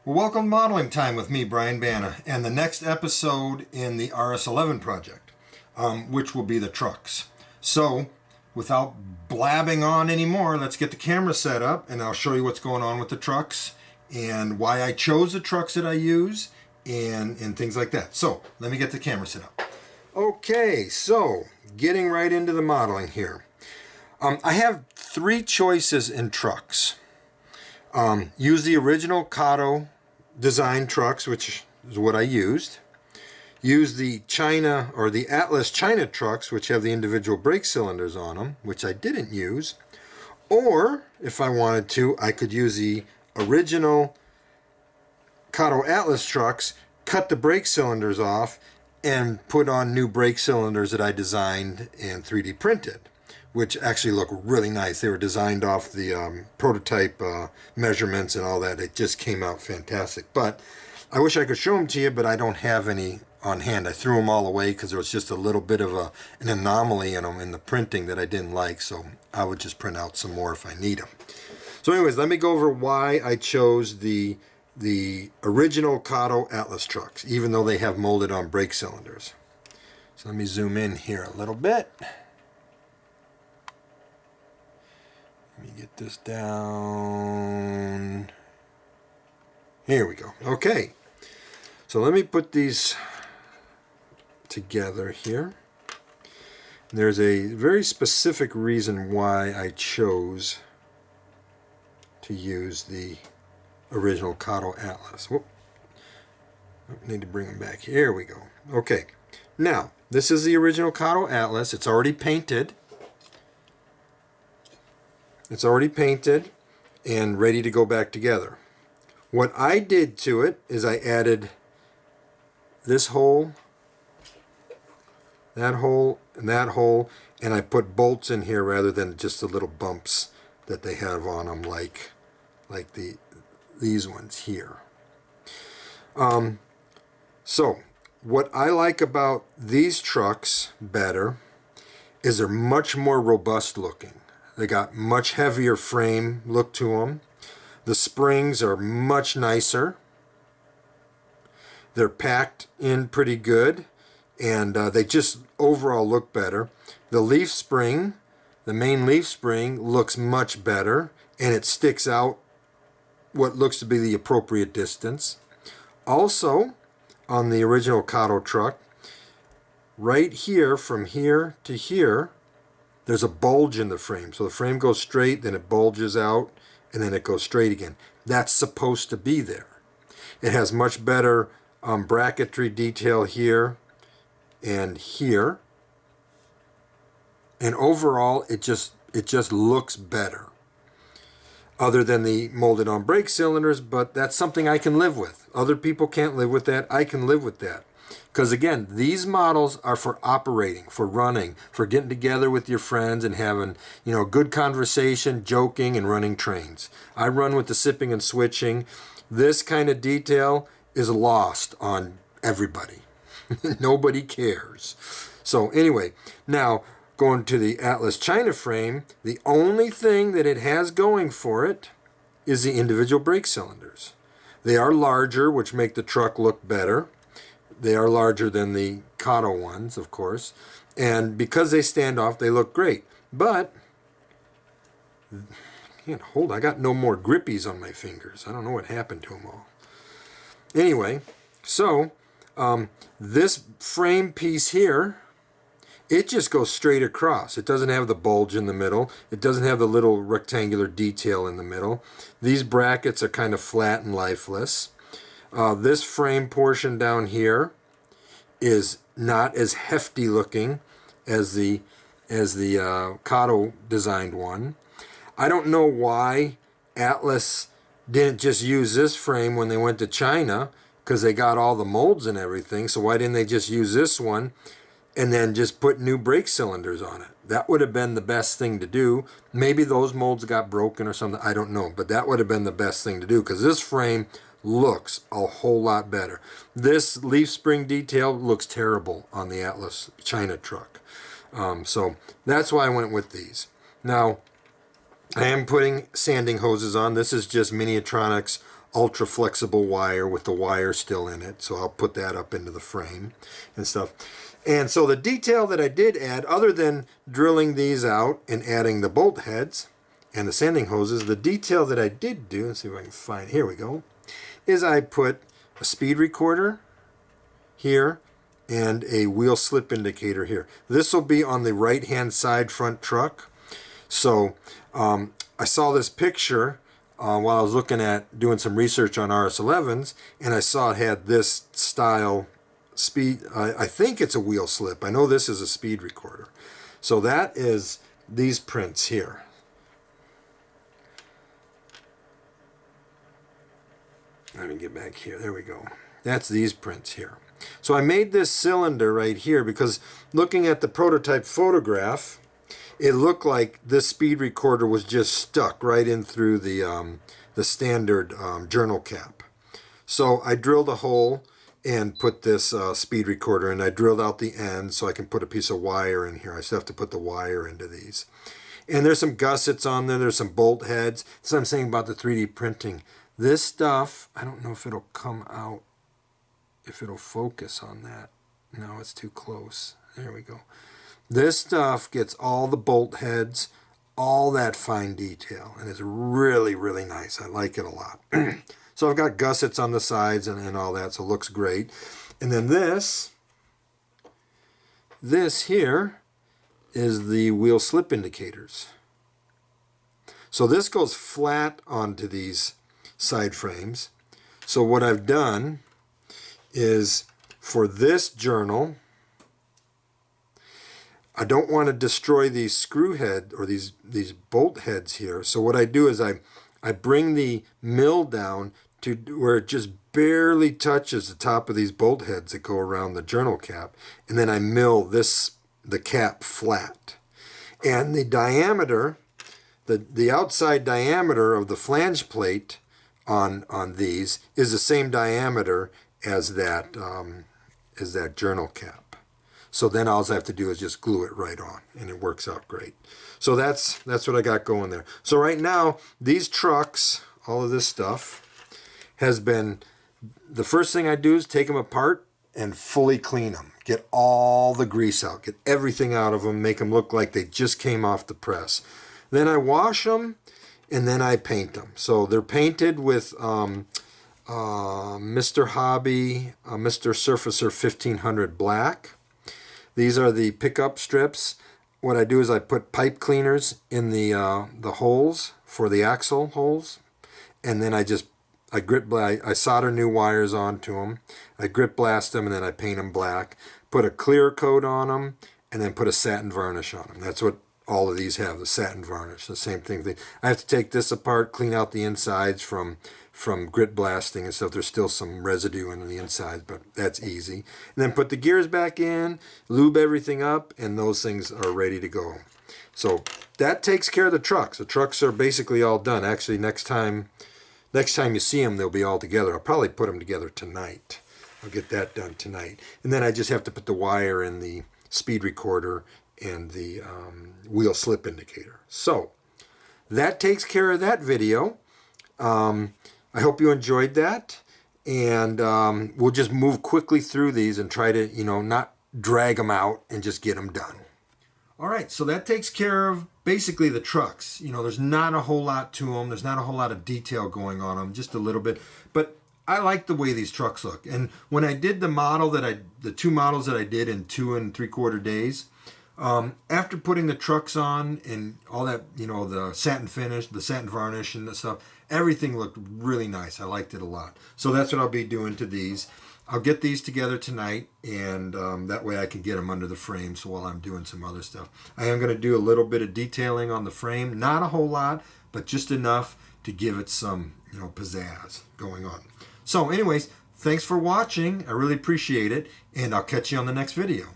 Well, welcome to Modeling Time with me, Brian Banna, and the next episode in the RS11 project, which will be the trucks. So, without blabbing on anymore, let's get the camera set up and I'll show you what's going on with the trucks and why I chose the trucks that I use and things like that. So, let me get the camera set up. Okay, so getting right into the modeling here. I have three choices in trucks. Use the original Kato design trucks, which is what I used. Use the China or the Atlas China trucks, which have the individual brake cylinders on them, which I didn't use. Or, if I wanted to, I could use the original Kato Atlas trucks, cut the brake cylinders off, and put on new brake cylinders that I designed and 3D printed, which actually look really nice. They were designed off the prototype measurements and all that. It just came out fantastic. But I wish I could show them to you, but I don't have any on hand. I threw them all away because there was just a little bit of an anomaly in them in the printing that I didn't like, so I would just print out some more if I need them. So anyways, let me go over why I chose the original Kato Atlas trucks, even though they have molded on brake cylinders. So let me zoom in here a little bit. Let me get this down. Here we go. Okay. So let me put these together here. There's a very specific reason why I chose to use the original Kato Atlas. Whoop. I need to bring them back. Here we go. Okay. Now, this is the original Kato Atlas. It's already painted. It's already painted and ready to go back together. What I did to it is I added this hole, that hole, and that hole, and I put bolts in here rather than just the little bumps that they have on them like these ones here. So what I like about these trucks better is they're much more robust looking. They got much heavier frame look to them. The springs are much nicer. They're packed in pretty good, and they just overall look better. The leaf spring, the main leaf spring, looks much better, and it sticks out what looks to be the appropriate distance. Also, on the original Kato truck, right here, from here to here, there's a bulge in the frame. So the frame goes straight, then it bulges out, and then it goes straight again. That's supposed to be there. It has much better bracketry detail here and here. And overall, it just looks better. Other than the molded on brake cylinders, but that's something I can live with. Other people can't live with that. I can live with that. Because again, these models are for operating, for running, for getting together with your friends and having, good conversation, joking, and running trains. I run with the sipping and switching. This kind of detail is lost on everybody. Nobody cares. So anyway, now going to the Atlas China frame, the only thing that it has going for it is the individual brake cylinders. They are larger, which make the truck look better. They are larger than the Kato ones, of course. And because they stand off, they look great. But, I got no more grippies on my fingers. I don't know what happened to them all. Anyway, so this frame piece here, it just goes straight across. It doesn't have the bulge in the middle. It doesn't have the little rectangular detail in the middle. These brackets are kind of flat and lifeless. This frame portion down here is not as hefty looking as the Kato designed one. I don't know why Atlas didn't just use this frame when they went to China, because they got all the molds and everything. So why didn't they just use this one and then just put new brake cylinders on it? That would have been the best thing to do. Maybe those molds got broken or something. I don't know. But that would have been the best thing to do, because this frame looks a whole lot better. This leaf spring detail looks terrible on the Atlas China truck. So that's why I went with these. Now, I am putting sanding hoses on. This is just Miniatronics ultra flexible wire with the wire still in it. So I'll put that up into the frame and stuff. And so the detail that I did add, other than drilling these out and adding the bolt heads and the sanding hoses, the detail that I did do, let's see if I can find, here we go, is I put a speed recorder here and a wheel slip indicator here. This will be on the right hand side front truck. So I saw this picture while I was looking at doing some research on RS11s, and I saw it had this style speed. I think it's a wheel slip. I know this is a speed recorder. So that is these prints here. Let me get back here. There we go. That's these prints here. So I made this cylinder right here because looking at the prototype photograph, it looked like this speed recorder was just stuck right in through the standard journal cap. So I drilled a hole and put this speed recorder in. I drilled out the end so I can put a piece of wire in here. I still have to put the wire into these. And there's some gussets on there. There's some bolt heads. So I'm saying about the 3D printing. This stuff, I don't know if it'll come out, if it'll focus on that. No, it's too close. There we go. This stuff gets all the bolt heads, all that fine detail, and it's really, really nice. I like it a lot. So I've got gussets on the sides and all that, so it looks great. And then this here is the wheel slip indicators. So this goes flat onto these side frames. So what I've done is for this journal, I don't want to destroy these screw head or these bolt heads here. So what I do is I bring the mill down to where it just barely touches the top of these bolt heads that go around the journal cap, and then I mill the cap flat. And the diameter, the outside diameter of the flange plate on these is the same diameter as that journal cap. So then all I have to do is just glue it right on, and it works out great. So that's what I got going there. So right now, these trucks, all of this stuff, has been, the first thing I do is take them apart and fully clean them. Get all the grease out, get everything out of them, make them look like they just came off the press. Then I wash them, and then I paint them. So they're painted with Mr. Hobby, Mr. Surfacer 1500 black. These are the pickup strips. What I do is I put pipe cleaners in the holes for the axle holes, and then I solder new wires onto them. I grit blast them, and then I paint them black. Put a clear coat on them, and then put a satin varnish on them. That's what all of these have, the satin varnish, the same thing. I have to take this apart, clean out the insides from grit blasting and stuff. There's still some residue in the insides, but that's easy. And then put the gears back in, lube everything up, and those things are ready to go. So that takes care of the trucks. The trucks are basically all done. Actually, next time you see them, they'll be all together. I'll probably put them together tonight. I'll get that done tonight. And then I just have to put the wire in the speed recorder and the wheel slip indicator. So that takes care of that video. I hope you enjoyed that, and we'll just move quickly through these and try to, not drag them out and just get them done. All right, so that takes care of basically the trucks. There's not a whole lot to them. There's not a whole lot of detail going on them, just a little bit. But I like the way these trucks look. And when I did the two models that I did in 2 3/4 days, after putting the trucks on and all that, the satin finish, the satin varnish and the stuff, everything looked really nice. I liked it a lot. So that's what I'll be doing to these. I'll get these together tonight, and that way I can get them under the frame so while I'm doing some other stuff. I am going to do a little bit of detailing on the frame. Not a whole lot, but just enough to give it some, pizzazz going on. So anyways, thanks for watching. I really appreciate it, and I'll catch you on the next video.